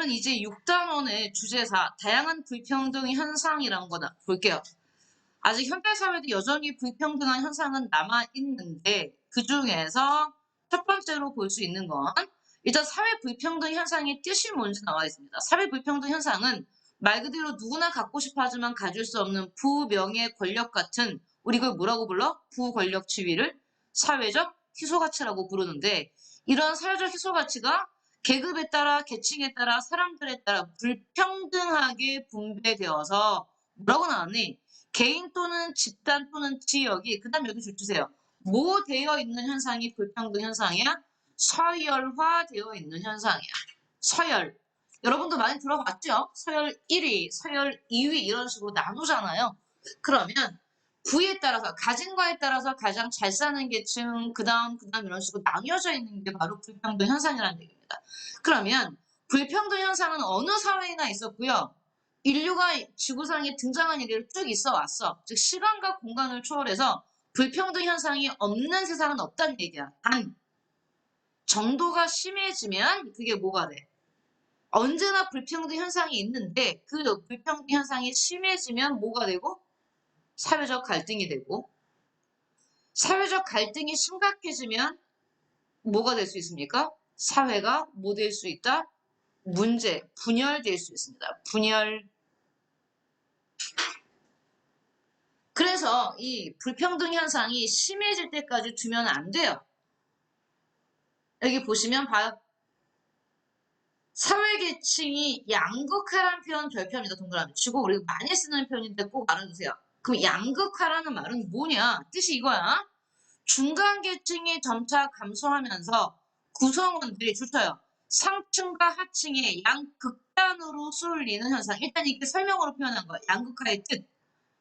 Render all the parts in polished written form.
오늘은 이제 6단원의 주제사 다양한 불평등 현상이라는 거다 볼게요. 아직 현대사회도 여전히 불평등한 현상은 남아있는데 그 중에서 첫 번째로 볼 수 있는 건 일단 사회 불평등 현상의 뜻이 뭔지 나와 있습니다. 사회 불평등 현상은 말 그대로 누구나 갖고 싶어 하지만 가질 수 없는 부명예 권력 같은 우리 그걸 뭐라고 불러? 부권력 지위를 사회적 희소가치라고 부르는데 이런 사회적 희소가치가 계급에 따라 계층에 따라 사람들에 따라 불평등하게 분배되어서 뭐라고 나왔니? 개인 또는 집단 또는 지역이 그 다음 여기 줄 주세요. 뭐 되어 있는 현상이 불평등 현상이야? 서열화되어 있는 현상이야. 서열. 여러분도 많이 들어봤죠? 서열 1위, 서열 2위 이런 식으로 나누잖아요. 그러면 부에 따라서 가진 거에 따라서 가장 잘 사는 계층 그다음 이런 식으로 나뉘어져 있는 게 바로 불평등 현상이라는 얘기입니다. 그러면 불평등 현상은 어느 사회에나 있었고요. 인류가 지구상에 등장한 일이 쭉 있어 왔어. 즉 시간과 공간을 초월해서 불평등 현상이 없는 세상은 없다는 얘기야. 단 정도가 심해지면 그게 뭐가 돼? 언제나 불평등 현상이 있는데 그 불평등 현상이 심해지면 뭐가 되고? 사회적 갈등이 되고 사회적 갈등이 심각해지면 뭐가 될 수 있습니까? 사회가 뭐 될 수 있다? 문제, 분열될 수 있습니다. 분열. 그래서 이 불평등 현상이 심해질 때까지 두면 안 돼요. 여기 보시면 봐요. 사회계층이 양극화라는 표현 별표입니다. 동그라미 치고 우리가 많이 쓰는 표현인데 꼭 알아두세요. 그럼 양극화라는 말은 뭐냐? 뜻이 이거야. 중간계층이 점차 감소하면서 구성원들이 줄쳐요. 상층과 하층의 양극단으로 쏠리는 현상. 일단 이렇게 설명으로 표현한 거야. 양극화의 뜻.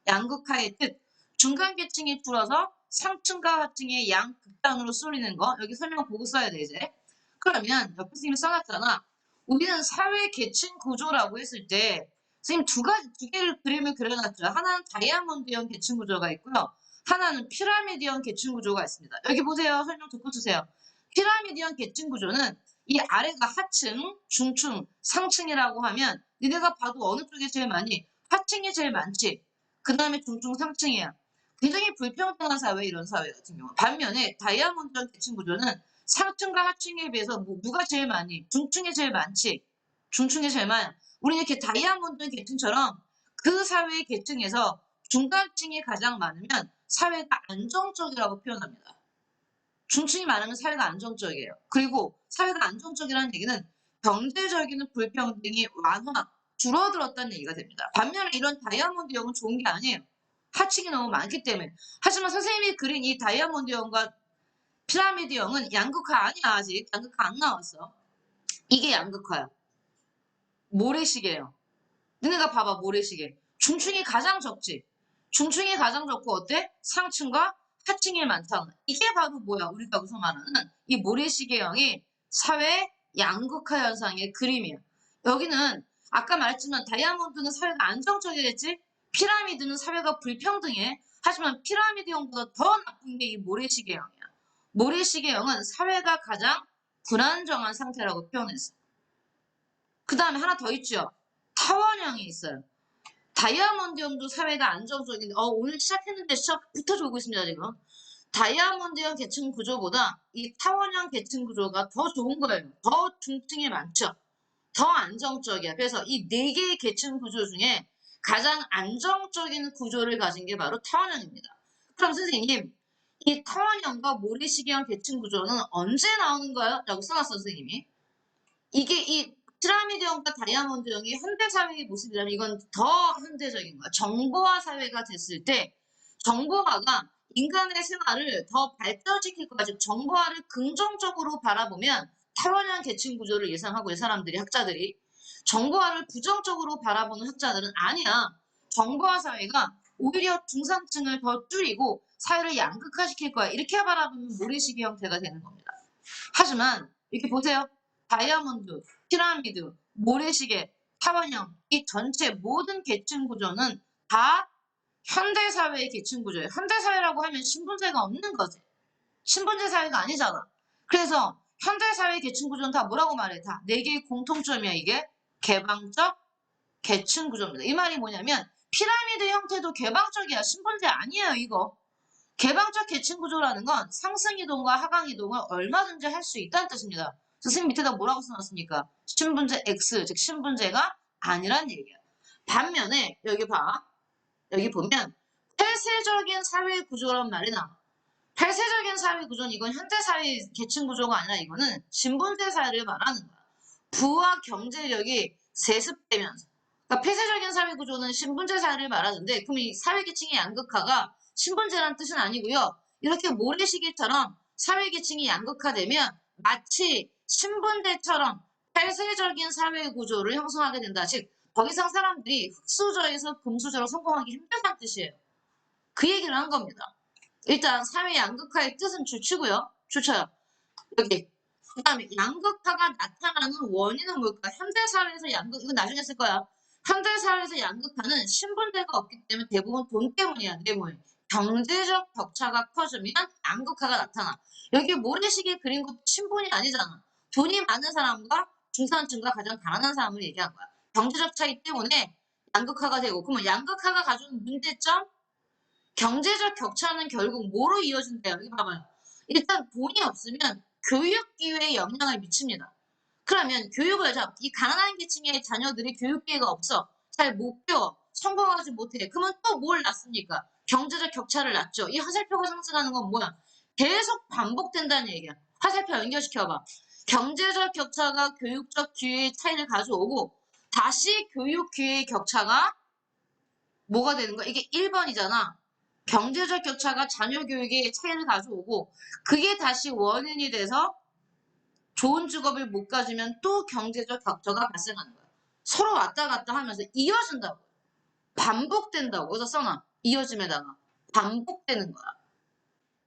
양극화의 뜻. 중간계층이 줄어서 상층과 하층의 양극단으로 쏠리는 거. 여기 설명 보고 써야 돼 이제. 그러면 옆에 선생님이 써놨잖아. 우리는 사회 계층 구조라고 했을 때 선생님 두 개를 그림을 그려놨죠. 하나는 다이아몬드형 계층 구조가 있고요. 하나는 피라미드형 계층 구조가 있습니다. 여기 보세요. 설명 듣고 주세요. 피라미드형 계층 구조는 이 아래가 하층, 중층, 상층이라고 하면 니네가 봐도 어느 쪽이 제일 많이? 하층이 제일 많지. 그 다음에 중층, 상층이야. 굉장히 불평등한 사회 이런 사회 같은 경우. 반면에 다이아몬드형 계층 구조는 상층과 하층에 비해서 누가 제일 많이? 중층이 제일 많지. 중층이 제일 많아. 우리는 이렇게 다이아몬드 계층처럼 그 사회의 계층에서 중간층이 가장 많으면 사회가 안정적이라고 표현합니다. 중층이 많으면 사회가 안정적이에요. 그리고 사회가 안정적이라는 얘기는 경제적인 불평등이 완화, 줄어들었다는 얘기가 됩니다. 반면에 이런 다이아몬드형은 좋은 게 아니에요. 하층이 너무 많기 때문에. 하지만 선생님이 그린 이 다이아몬드형과 피라미드형은 양극화 아니야. 아직 양극화 안 나왔어. 이게 양극화야. 모래시계예요. 너네가 봐봐. 모래시계. 중층이 가장 적지. 중층이 가장 적고 어때? 상층과 하층이 많잖아. 이게 바로 뭐야? 우리가 여기서 말하는 이 모래시계형이 사회 양극화 현상의 그림이야. 여기는 아까 말했지만 다이아몬드는 사회가 안정적이겠지? 피라미드는 사회가 불평등해. 하지만 피라미드형보다 더 나쁜 게 이 모래시계형이야. 모래시계형은 사회가 가장 불안정한 상태라고 표현했어. 그 다음에 하나 더 있죠. 타원형이 있어요. 다이아몬드형도 사회가 안정적인, 오늘 시작했는데 시작부터 졸고 있습니다, 지금. 다이아몬드형 계층 구조보다 이 타원형 계층 구조가 더 좋은 거예요. 더 중층이 많죠. 더 안정적이야. 그래서 이 네 개의 계층 구조 중에 가장 안정적인 구조를 가진 게 바로 타원형입니다. 그럼 선생님, 이 타원형과 모래시계형 계층 구조는 언제 나오는 거야? 라고 써놨어, 선생님이. 이게 이 피라미드형과 다이아몬드형이 현대사회의 모습이라면 이건 더 현대적인 거야. 정보화 사회가 됐을 때 정보화가 인간의 생활을 더 발전시킬 거야. 즉 정보화를 긍정적으로 바라보면 타원형 계층 구조를 예상하고요. 사람들이 학자들이. 정보화를 부정적으로 바라보는 학자들은 아니야. 정보화 사회가 오히려 중산층을 더 줄이고 사회를 양극화시킬 거야. 이렇게 바라보면 모래시계 형태가 되는 겁니다. 하지만 이렇게 보세요. 다이아몬드, 피라미드, 모래시계, 타원형 이 전체 모든 계층 구조는 다 현대사회의 계층 구조예요. 현대사회라고 하면 신분제가 없는 거지. 신분제 사회가 아니잖아. 그래서 현대사회의 계층 구조는 다 뭐라고 말해? 다 네 개의 공통점이야 이게. 개방적 계층 구조입니다. 이 말이 뭐냐면 피라미드 형태도 개방적이야. 신분제 아니에요, 이거. 개방적 계층 구조라는 건 상승 이동과 하강 이동을 얼마든지 할 수 있다는 뜻입니다. 선생님 밑에다 뭐라고 써놨습니까? 신분제 X, 즉 신분제가 아니란 얘기야. 반면에 여기 봐. 여기 보면 폐쇄적인 사회 구조란 말이 나와. 폐쇄적인 사회 구조는 이건 현대 사회 계층 구조가 아니라 이거는 신분제 사회를 말하는 거야. 부와 경제력이 세습되면서. 그러니까 폐쇄적인 사회 구조는 신분제 사회를 말하는데 그럼 이 사회 계층의 양극화가 신분제란 뜻은 아니고요. 이렇게 모래시계처럼 사회 계층이 양극화되면 마치 신분제처럼 폐쇄적인 사회 구조를 형성하게 된다. 즉 더 이상 사람들이 흙수저에서 금수저로 성공하기 힘들다는 뜻이에요. 그 얘기를 한 겁니다. 일단 사회 양극화의 뜻은 줄치고요. 줄쳐요. 여기. 그 다음에 양극화가 나타나는 원인은 뭘까? 현대사회에서 이건 나중에 쓸 거야. 현대사회에서 양극화는 신분제가 없기 때문에 대부분 돈 때문이야. 때문에. 경제적 격차가 커지면 양극화가 나타나. 여기 모래시계 그린 것도 신분이 아니잖아. 돈이 많은 사람과 중산층과 가장 가난한 사람을 얘기한 거야. 경제적 차이 때문에 양극화가 되고 그러면 양극화가 가져오는 문제점? 경제적 격차는 결국 뭐로 이어진대요? 여기 봐봐요. 일단 돈이 없으면 교육 기회에 영향을 미칩니다. 그러면 교육을 이 가난한 계층의 자녀들이 교육 기회가 없어. 잘 못 배워. 성공하지 못해. 그러면 또 뭘 낳습니까? 경제적 격차를 낳죠. 이 화살표가 상승하는 건 뭐야? 계속 반복된다는 얘기야. 화살표 연결시켜봐. 경제적 격차가 교육적 기회의 차이를 가져오고 다시 교육 기회의 격차가 뭐가 되는 거야? 이게 1번이잖아. 경제적 격차가 자녀 교육에 차이를 가져오고 그게 다시 원인이 돼서 좋은 직업을 못 가지면 또 경제적 격차가 발생하는 거야. 서로 왔다 갔다 하면서 이어진다고. 반복된다고. 그래서 써놔. 이어짐에다가. 반복되는 거야.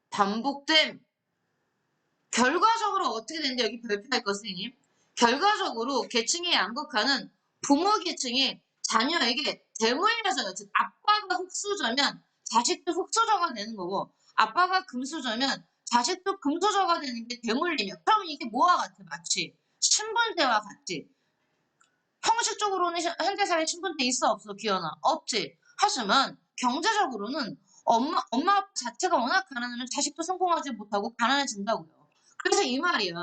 반복됨. 결과적으로 어떻게 되는데 여기 발표할 거 선생님. 결과적으로 계층의 양극화는 부모 계층이 자녀에게 대물려져요. 즉 아빠가 흙수저면 자식도 흙수저가 되는 거고 아빠가 금수저면 자식도 금수저가 되는 게 대물림이야. 그러면 이게 뭐와 같아? 마치 신분제와 같지. 형식적으로는 현대사회에 신분제 있어 없어? 기현아? 없지. 하지만 경제적으로는 엄마 아빠 자체가 워낙 가난하면 자식도 성공하지 못하고 가난해진다고요. 그래서 이 말이야.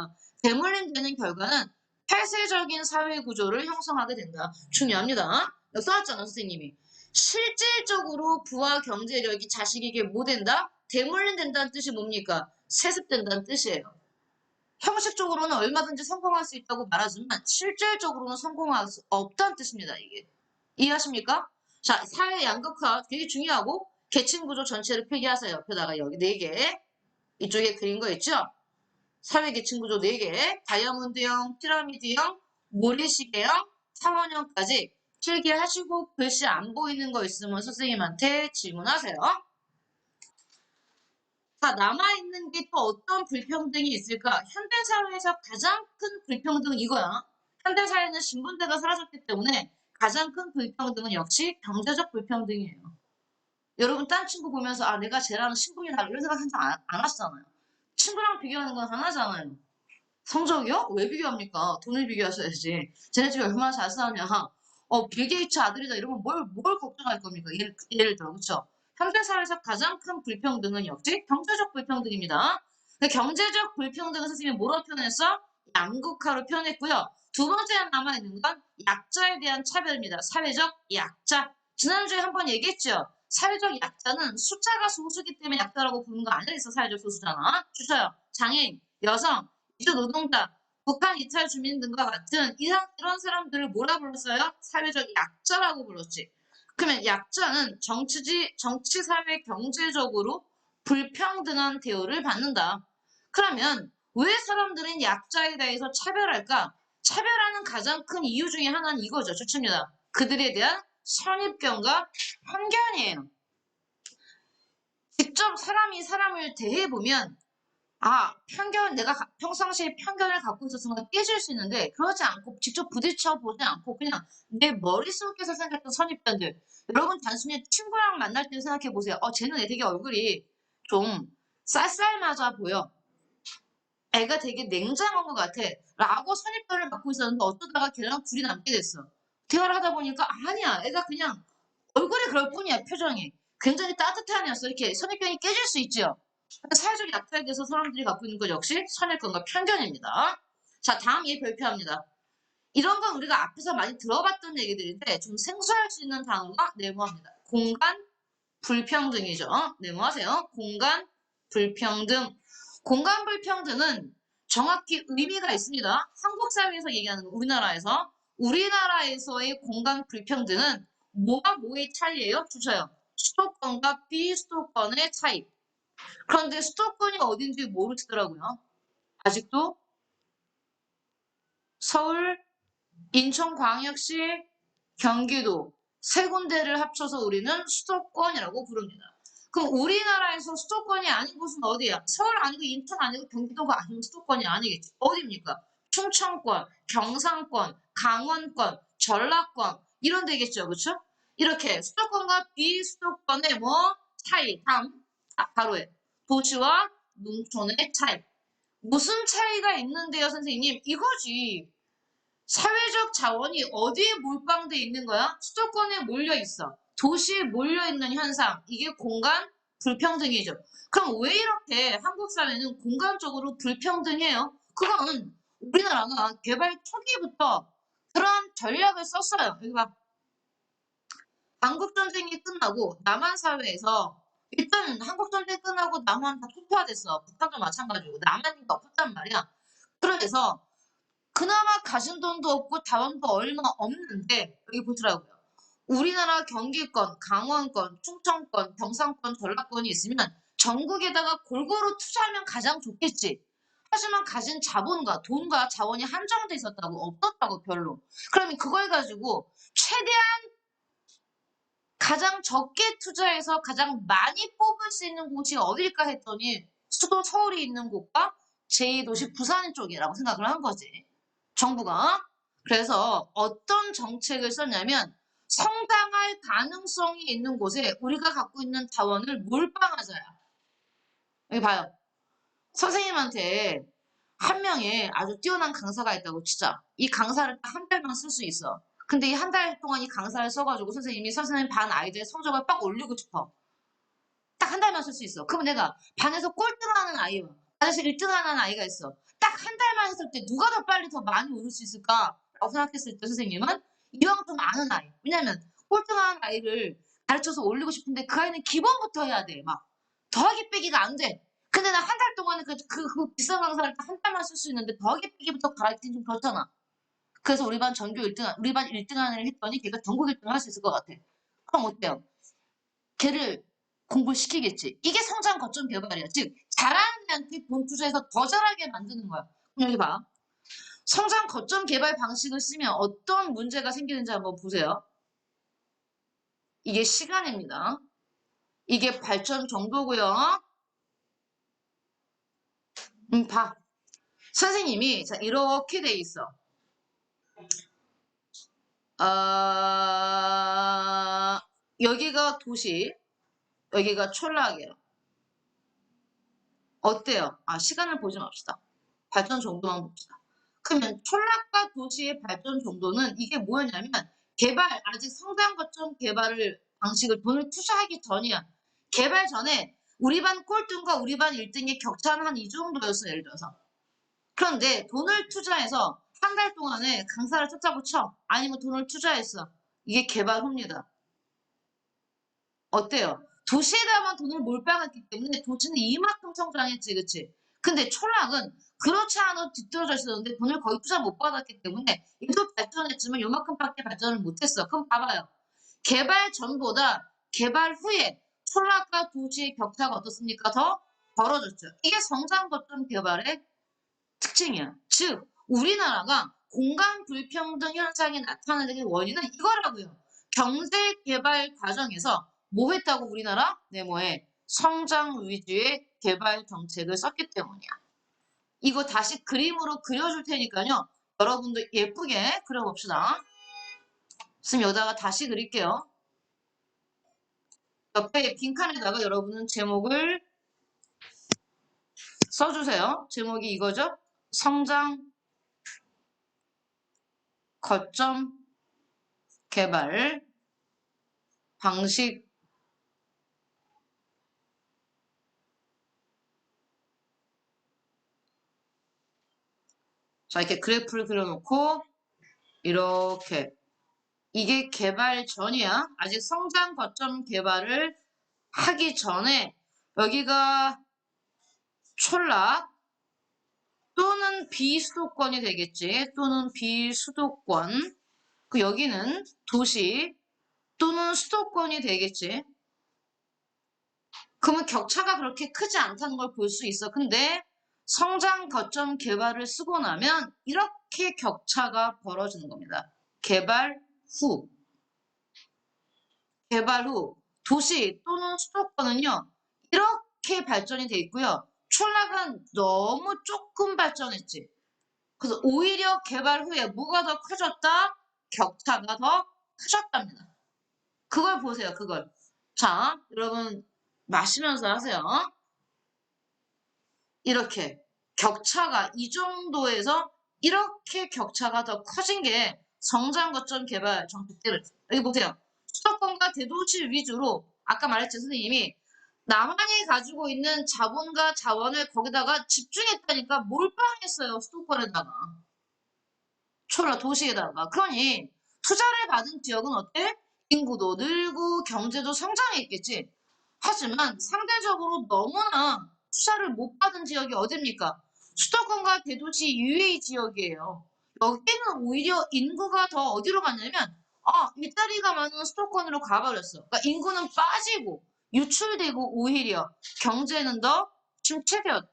대물림 되는 결과는 폐쇄적인 사회 구조를 형성하게 된다. 중요합니다. 여기 써놨잖아, 선생님이. 실질적으로 부와 경제력이 자식에게 뭐 된다? 대물림 된다는 뜻이 뭡니까? 세습된다는 뜻이에요. 형식적으로는 얼마든지 성공할 수 있다고 말하지만 실질적으로는 성공할 수 없다는 뜻입니다. 이게. 이해하십니까? 자, 사회 양극화 되게 중요하고 계층 구조 전체를 표기하세요. 옆에다가 여기 4개. 이쪽에 그린 거 있죠? 사회 계층 구조 4개. 다이아몬드형, 피라미드형, 모래시계형, 사원형까지 필기하시고 글씨 안 보이는 거 있으면 선생님한테 질문하세요. 자, 남아있는 게 또 어떤 불평등이 있을까? 현대사회에서 가장 큰 불평등은 이거야. 현대사회는 신분제가 사라졌기 때문에 가장 큰 불평등은 역시 경제적 불평등이에요. 여러분 딴 친구 보면서 아 내가 쟤랑 신분이 다르다 이런 생각 한적 안 하시잖아요. 친구랑 비교하는 건 하나잖아요. 성적이요? 왜 비교합니까? 돈을 비교하셔야지. 쟤네 집이 얼마나 잘 사냐. 빌 게이츠 아들이다 이러면 뭘 걱정할 겁니까? 예를 들어, 그쵸? 현대사회에서 가장 큰 불평등은 역시 경제적 불평등입니다. 그 경제적 불평등은 선생님이 뭐로 표현했어? 양극화로 표현했고요. 두 번째 남아있는 건 약자에 대한 차별입니다. 사회적 약자. 지난주에 한번 얘기했죠? 사회적 약자는 숫자가 소수기 때문에 약자라고 부르는 거 아니라 있어. 사회적 소수잖아. 주셔요. 장애인, 여성, 이주 노동자, 북한 이탈 주민 등과 같은 이런 사람들을 뭐라 불렀어요? 사회적 약자라고 불렀지. 그러면 약자는 정치, 사회, 경제적으로 불평등한 대우를 받는다. 그러면 왜 사람들은 약자에 대해서 차별할까? 차별하는 가장 큰 이유 중에 하나는 이거죠. 좋습니다. 그들에 대한 선입견과 편견이에요. 직접 사람이 사람을 대해보면 내가 평상시에 편견을 갖고 있었으면 깨질 수 있는데, 그러지 않고, 직접 부딪혀 보지 않고, 그냥 내 머릿속에서 생각했던 선입견들. 여러분, 단순히 친구랑 만날 때 생각해 보세요. 쟤는 되게 얼굴이 좀 쌀쌀맞아 보여. 애가 되게 냉정한 것 같아. 라고 선입견을 갖고 있었는데 어쩌다가 걔랑 둘이 남게 됐어. 대화를 하다 보니까 아니야. 애가 그냥 얼굴이 그럴 뿐이야. 표정이. 굉장히 따뜻한 애였어. 이렇게 선입견이 깨질 수 있죠. 사회적 약자에 대해서 사람들이 갖고 있는 것 역시 선입견과 편견입니다. 자, 다음 예 발표합니다. 이런 건 우리가 앞에서 많이 들어봤던 얘기들인데 좀 생소할 수 있는 단어가 네모합니다. 공간 불평등이죠. 네모하세요. 공간 불평등. 공간 불평등은 정확히 의미가 있습니다. 한국 사회에서 얘기하는 거, 우리나라에서의 공간 불평등은 뭐와 뭐의 차이예요? 주셔요. 수도권과 비수도권의 차이. 그런데 수도권이 어딘지 모르시더라고요. 아직도 서울, 인천광역시, 경기도 세 군데를 합쳐서 우리는 수도권이라고 부릅니다. 그럼 우리나라에서 수도권이 아닌 곳은 어디야? 서울 아니고 인천 아니고 경기도가 아니면 수도권이 아니겠지. 어디입니까? 충청권, 경상권, 강원권, 전라권 이런 데겠죠. 그렇죠? 이렇게 수도권과 비수도권의 뭐 차이. 다음 바로에 도시와 농촌의 차이. 무슨 차이가 있는데요, 선생님? 이거지. 사회적 자원이 어디에 몰빵돼 있는 거야? 수도권에 몰려 있어. 도시에 몰려 있는 현상. 이게 공간 불평등이죠. 그럼 왜 이렇게 한국 사회는 공간적으로 불평등해요? 그건 우리나라가 개발 초기부터 그런 전략을 썼어요. 여기 봐. 한국전쟁이 끝나고 남한 사회에서 일단 한국전쟁 끝나고 남한 다 초토화됐어. 북한도 마찬가지고 남한이 없었단 말이야. 그래서 그나마 가진 돈도 없고 자원도 얼마 없는데 여기 보시라고요. 우리나라 경기권, 강원권, 충청권, 경상권, 전라권이 있으면 전국에다가 골고루 투자하면 가장 좋겠지. 하지만 가진 자본과 돈과 자원이 한정돼 있었다고 없었다고 별로. 그러면 그걸 가지고 최대한 가장 적게 투자해서 가장 많이 뽑을 수 있는 곳이 어딜까 했더니 수도 서울이 있는 곳과 제2도시 부산 쪽이라고 생각을 한 거지. 정부가. 그래서 어떤 정책을 썼냐면 성장할 가능성이 있는 곳에 우리가 갖고 있는 자원을 몰빵하자야. 여기 봐요. 선생님한테 한 명의 아주 뛰어난 강사가 있다고 치자. 이 강사를 딱 한 달만 쓸 수 있어. 근데 이 한 달 동안 이 강사를 써가지고 선생님 반 아이들의 성적을 빡 올리고 싶어. 딱 한 달만 쓸 수 있어. 그러면 내가 반에서 꼴등하는 아이와 반에서 1등하는 아이가 있어. 딱 한 달만 했을 때 누가 더 빨리 더 많이 오를 수 있을까라고 생각했을 때 선생님은 이왕 좀 아는 아이. 왜냐면 꼴등하는 아이를 가르쳐서 올리고 싶은데 그 아이는 기본부터 해야 돼. 막 더하기 빼기가 안 돼. 근데 나 한 달 동안에 그 비싼 강사를 딱 한 달만 쓸 수 있는데 더하기 빼기부터 가르치긴 좀 그렇잖아. 그래서 우리 반 전교 1등, 우리 반 1등하는 애를 했더니 걔가 전국 1등을 할 수 있을 것 같아. 그럼 어때요? 걔를 공부를 시키겠지. 이게 성장 거점 개발이야. 즉 잘하는 애한테 돈 투자해서 더 잘하게 만드는 거야. 그럼 여기 봐. 성장 거점 개발 방식을 쓰면 어떤 문제가 생기는지 한번 보세요. 이게 시간입니다. 이게 발전 정도고요. 봐. 선생님이 자 이렇게 돼 있어. 여기가 도시, 여기가 촌락이에요. 어때요? 시간을 보지 맙시다. 발전 정도만 봅시다. 그러면 촌락과 도시의 발전 정도는 이게 뭐였냐면 개발, 아직 성장 거점 개발을 방식을 돈을 투자하기 전이야. 개발 전에 우리 반 꼴등과 우리 반 1등의 격차는 한 이 정도였어, 예를 들어서. 그런데 돈을 투자해서 한 달 동안에 강사를 찾자고 쳐. 아니면 돈을 투자했어. 이게 개발 후입니다. 어때요? 도시에다만 돈을 몰빵했기 때문에 도시는 이만큼 성장했지, 그치? 근데 촌락은 그렇지 않아도 뒤떨어져 있었는데 돈을 거의 투자 못 받았기 때문에 얘도 발전했지만 요만큼밖에 발전을 못했어. 그럼 봐봐요. 개발 전보다 개발 후에 촌락과 도시의 격차가 어떻습니까? 더 벌어졌죠. 이게 성장 거점 개발의 특징이야. 즉, 우리나라가 공간 불평등 현상이 나타나는 원인은 이거라고요. 경제 개발 과정에서 뭐 했다고 우리나라? 네모에 성장 위주의 개발 정책을 썼기 때문이야. 이거 다시 그림으로 그려줄 테니까요. 여러분도 예쁘게 그려봅시다. 지금 여기다가 다시 그릴게요. 옆에 빈칸에다가 여러분은 제목을 써주세요. 제목이 이거죠? 성장, 거점, 개발, 방식, 자, 이렇게 그래프를 그려놓고, 이렇게. 이게 개발 전이야. 아직 성장 거점 개발을 하기 전에, 여기가 촌락, 또는 비수도권이 되겠지. 또는 비수도권. 그 여기는 도시, 또는 수도권이 되겠지. 그러면 격차가 그렇게 크지 않다는 걸 볼 수 있어. 근데 성장 거점 개발을 쓰고 나면 이렇게 격차가 벌어지는 겁니다. 개발 후. 개발 후 도시 또는 수도권은요. 이렇게 발전이 돼 있고요. 촌락은 너무 조금 발전했지. 그래서 오히려 개발 후에 뭐가 더 커졌다? 격차가 더 커졌답니다. 그걸 보세요. 그걸. 자, 여러분 마시면서 하세요. 이렇게 격차가 이 정도에서 이렇게 격차가 더 커진 게 성장 거점 개발 정책들. 여기 보세요. 수도권과 대도시 위주로 아까 말했죠 선생님이 남한이 가지고 있는 자본과 자원을 거기다가 집중했다니까 몰빵했어요 수도권에다가 초라 도시에다가. 그러니 투자를 받은 지역은 어때? 인구도 늘고 경제도 성장했겠지. 하지만 상대적으로 너무나 투자를 못 받은 지역이 어딥니까? 수도권과 대도시 유해 지역이에요. 여기는 오히려 인구가 더 어디로 갔냐면 일자리가 많은 수도권으로 가버렸어. 그러니까 인구는 빠지고 유출되고 오히려 경제는 더 침체되었다.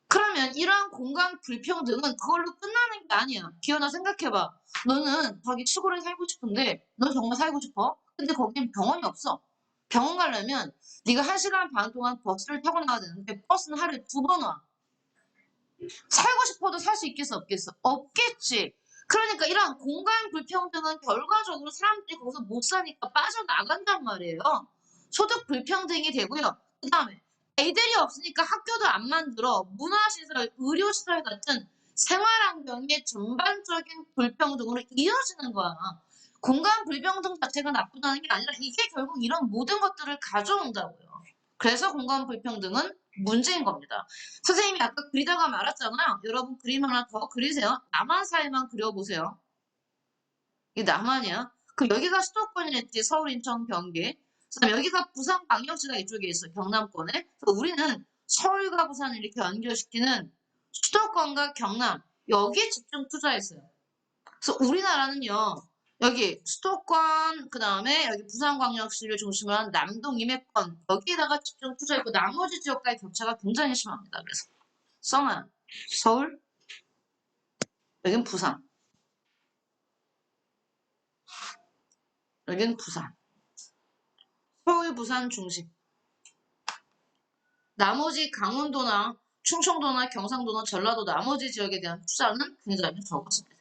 그러면 이러한 공간 불평등은 그걸로 끝나는 게 아니야. 기현아 생각해봐. 너는 저기 시골에 살고 싶은데 너 정말 살고 싶어? 근데 거긴 병원이 없어. 병원 가려면 네가 1시간 반 동안 버스를 타고 나가야 되는데 버스는 하루에 2번 와. 살고 싶어도 살 수 있겠어 없겠어? 없겠지. 그러니까 이러한 공간 불평등은 결과적으로 사람들이 거기서 못 사니까 빠져나간단 말이에요. 소득 불평등이 되고요. 그 다음에 애들이 없으니까 학교도 안 만들어. 문화시설, 의료시설 같은 생활환경의 전반적인 불평등으로 이어지는 거야. 공간 불평등 자체가 나쁘다는 게 아니라 이게 결국 이런 모든 것들을 가져온다고요. 그래서 공간 불평등은 문제인 겁니다. 선생님이 아까 그리다가 말았잖아요. 여러분 그림 하나 더 그리세요. 남한사회만 그려보세요. 이게 남한이야. 그럼 여기가 수도권이랬지. 서울, 인천, 경기. 그다음 여기가 부산광역시가 이쪽에 있어. 경남권에. 그래서 우리는 서울과 부산을 이렇게 연결시키는 수도권과 경남 여기에 집중 투자했어요. 그래서 우리나라는요. 여기 수도권 그다음에 여기 부산광역시를 중심으로 한 남동 임해권 여기에다가 집중 투자했고 나머지 지역과의 격차가 굉장히 심합니다. 그래서 써놔요. 서울 여긴 부산 여긴 부산 서울 부산 중심 나머지 강원도나 충청도나 경상도나 전라도 나머지 지역에 대한 투자는 굉장히 적었습니다.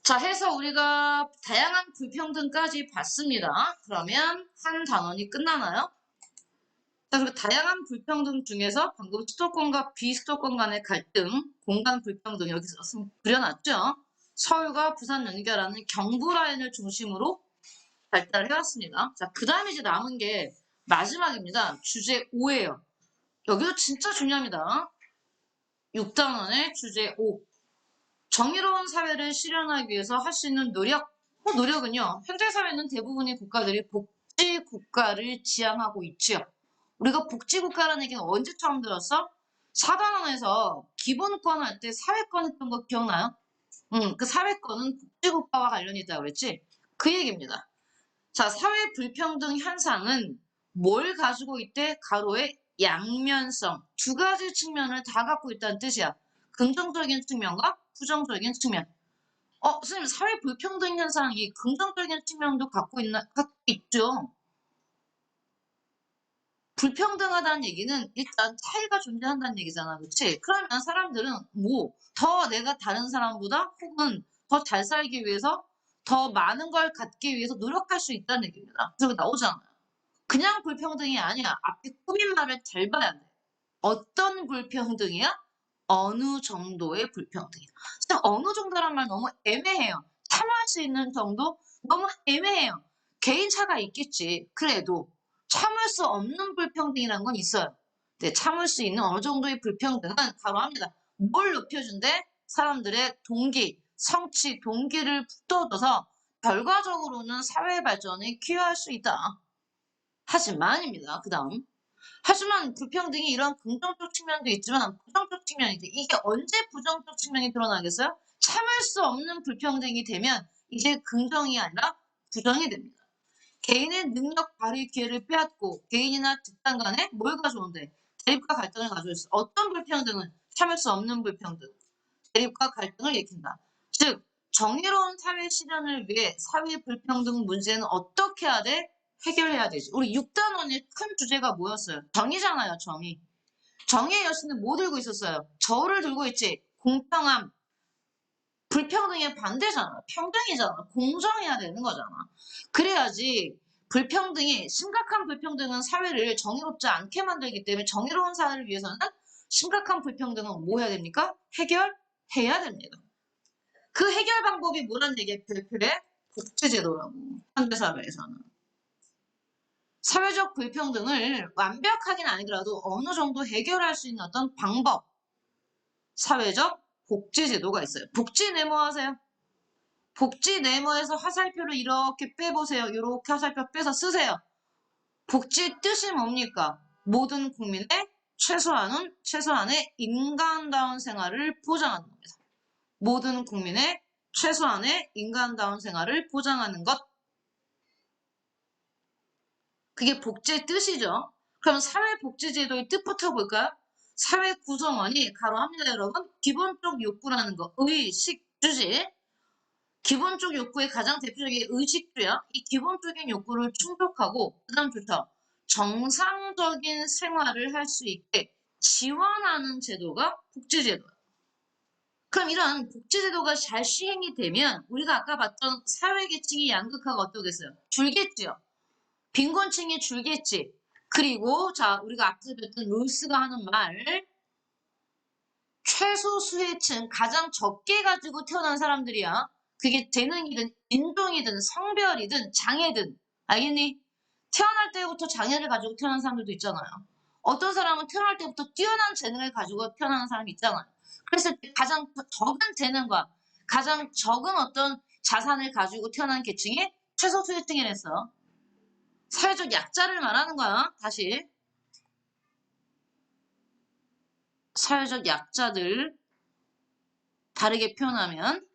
자, 해서 우리가 다양한 불평등까지 봤습니다. 그러면 한 단원이 끝나나요? 자, 그리고 다양한 불평등 중에서 방금 수도권과 비수도권 간의 갈등, 공간 불평등 여기서 그려놨죠? 서울과 부산 연결하는 경부 라인을 중심으로 발달을 해왔습니다. 자, 그 다음에 이제 남은 게 마지막입니다. 주제 5예요. 여기도 진짜 중요합니다. 6단원의 주제 5. 정의로운 사회를 실현하기 위해서 할 수 있는 노력. 노력은요. 현대사회는 대부분의 국가들이 복지국가를 지향하고 있지요. 우리가 복지국가라는 얘기는 언제 처음 들었어? 4단원에서 기본권 할 때 사회권 했던 거 기억나요? 그 사회권은 복지국가와 관련이 있다고 그랬지? 그 얘기입니다. 자, 사회 불평등 현상은 뭘 가지고 있대? 가로의 양면성. 두 가지 측면을 다 갖고 있다는 뜻이야. 긍정적인 측면과 부정적인 측면. 선생님, 사회 불평등 현상이 긍정적인 측면도 갖고 있죠. 불평등하다는 얘기는 일단 차이가 존재한다는 얘기잖아. 그렇지? 그러면 사람들은 더 내가 다른 사람보다 혹은 더 잘 살기 위해서 더 많은 걸 갖기 위해서 노력할 수 있다는 얘기입니다. 그리고 나오잖아요. 그냥 불평등이 아니야. 앞에 꾸민 말을 잘 봐야 돼. 어떤 불평등이야? 어느 정도의 불평등이야. 진짜 어느 정도란 말 너무 애매해요. 참아할 수 있는 정도? 너무 애매해요. 개인차가 있겠지. 그래도 참을 수 없는 불평등이라는 건 있어요. 근데 참을 수 있는 어느 정도의 불평등은 바로 합니다. 뭘 높여준대? 사람들의 동기, 성취, 동기를 북돋워서 결과적으로는 사회 발전에 기여할 수 있다. 하지만입니다. 그 다음. 하지만 불평등이 이런 긍정적 측면도 있지만 부정적 측면이 돼. 이게 언제 부정적 측면이 드러나겠어요? 참을 수 없는 불평등이 되면 이제 긍정이 아니라 부정이 됩니다. 개인의 능력 발휘 기회를 빼앗고 개인이나 집단 간에 뭘 가져온대? 대립과 갈등을 가져올 수. 어떤 불평등은 참을 수 없는 불평등. 대립과 갈등을 일으킨다. 즉 정의로운 사회 실현을 위해 사회 불평등 문제는 어떻게 해야 돼? 해결해야 되지. 우리 6단원의 큰 주제가 뭐였어요? 정의잖아요. 정의. 정의의 여신은 뭐 들고 있었어요? 저울을 들고 있지. 공평함, 불평등의 반대잖아. 평등이잖아. 공정해야 되는 거잖아. 그래야지 불평등이 심각한 불평등은 사회를 정의롭지 않게 만들기 때문에 정의로운 사회를 위해서는 심각한 불평등은 뭐 해야 됩니까? 해결해야 됩니다. 그 해결 방법이 뭐란 얘기야? 별표의 복지제도라고. 현대사회에서는. 사회적 불평등을 완벽하긴 아니더라도 어느 정도 해결할 수 있는 어떤 방법. 사회적 복지제도가 있어요. 복지 네모 하세요. 복지 네모에서 화살표를 이렇게 빼보세요. 이렇게 화살표 빼서 쓰세요. 복지 뜻이 뭡니까? 모든 국민의 최소한의 인간다운 생활을 보장하는 겁니다. 모든 국민의 최소한의 인간다운 생활을 보장하는 것. 그게 복지의 뜻이죠. 그럼 사회복지제도의 뜻부터 볼까요? 사회 구성원이 가로합니다, 여러분. 기본적 욕구라는 거, 의식주지. 기본적 욕구의 가장 대표적인 의식주야. 이 기본적인 욕구를 충족하고 그 다음 좋죠. 정상적인 생활을 할 수 있게 지원하는 제도가 복지제도야. 그럼 이런 복지제도가 잘 시행이 되면 우리가 아까 봤던 사회계층이 양극화가 어떠겠어요? 줄겠지요. 빈곤층이 줄겠지. 그리고 자 우리가 앞서 뵀던 롤스가 하는 말 최소 수혜층 가장 적게 가지고 태어난 사람들이야. 그게 재능이든 인종이든 성별이든 장애든 알겠니? 태어날 때부터 장애를 가지고 태어난 사람들도 있잖아요. 어떤 사람은 태어날 때부터 뛰어난 재능을 가지고 태어나는 사람이 있잖아요. 그래서 가장 적은 재능과 가장 적은 어떤 자산을 가지고 태어난 계층이 최소 수혜층이랬어. 사회적 약자를 말하는 거야. 다시. 사회적 약자들 다르게 표현하면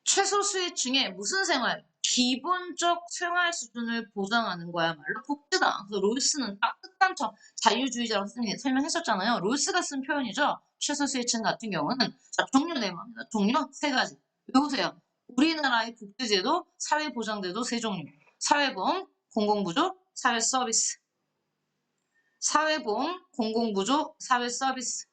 최소 수혜층의 무슨 생활? 기본적 생활 수준을 보장하는 거야말로 복지다. 그래서 롤스는 따뜻한 자유주의자라고 설명했었잖아요. 롤스가 쓴 표현이죠. 최소 수혜층 같은 경우는 자, 종류 내입니다. 종류 세 가지. 외우세요. 우리나라의 복지제도, 사회보장제도 세 종류. 사회보험, 공공부조, 사회서비스. 사회보험, 공공부조, 사회서비스.